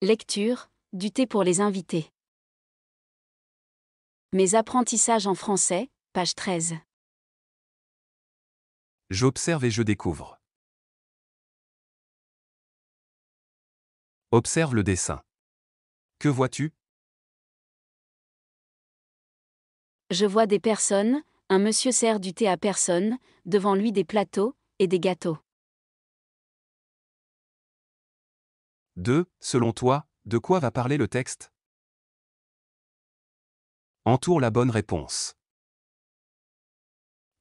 Lecture, du thé pour les invités. Mes apprentissages en français, page 13. J'observe et je découvre. Observe le dessin. Que vois-tu? Je vois des personnes, un monsieur sert du thé à personnes, devant lui des plateaux, et des gâteaux. 2. Selon toi, de quoi va parler le texte? Entoure la bonne réponse.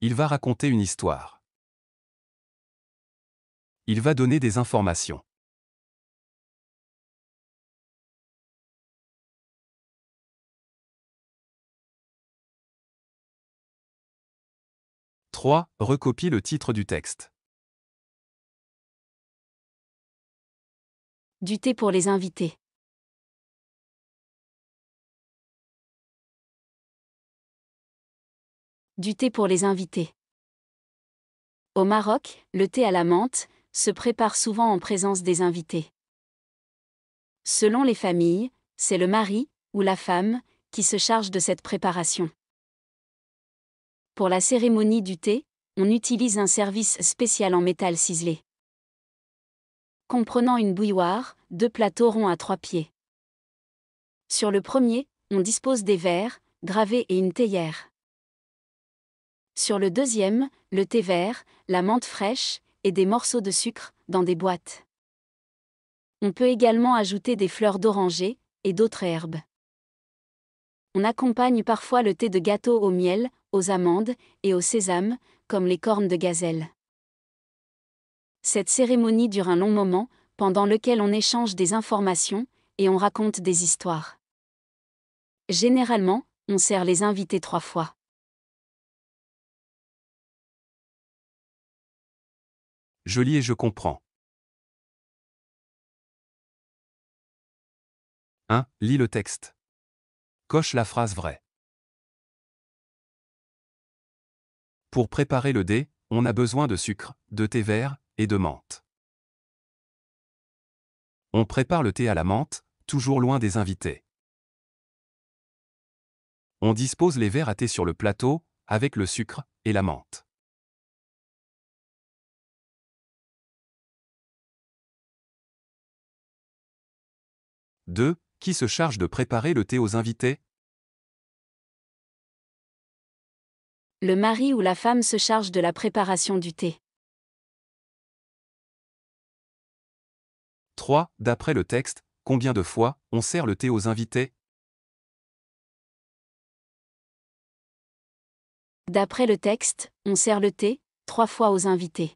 Il va raconter une histoire. Il va donner des informations. « 3. Recopie le titre du texte. Du thé pour les invités. Du thé pour les invités. Au Maroc, le thé à la menthe se prépare souvent en présence des invités. Selon les familles, c'est le mari, ou la femme, qui se charge de cette préparation. Pour la cérémonie du thé, on utilise un service spécial en métal ciselé. Comprenant une bouilloire, 2 plateaux ronds à 3 pieds. Sur le premier, on dispose des verres, gravés et une théière. Sur le deuxième, le thé vert, la menthe fraîche, et des morceaux de sucre, dans des boîtes. On peut également ajouter des fleurs d'oranger, et d'autres herbes. On accompagne parfois le thé de gâteau au miel, aux amandes, et au sésame, comme les cornes de gazelle. Cette cérémonie dure un long moment, pendant lequel on échange des informations, et on raconte des histoires. Généralement, on sert les invités 3 fois. Je lis et je comprends. 1. Lis le texte. Coche la phrase vraie. Pour préparer le thé, on a besoin de sucre, de thé vert, et de menthe. On prépare le thé à la menthe, toujours loin des invités. On dispose les verres à thé sur le plateau, avec le sucre et la menthe. 2. Qui se charge de préparer le thé aux invités? Le mari ou la femme se charge de la préparation du thé. 3. D'après le texte, combien de fois on sert le thé aux invités? D'après le texte, on sert le thé 3 fois aux invités.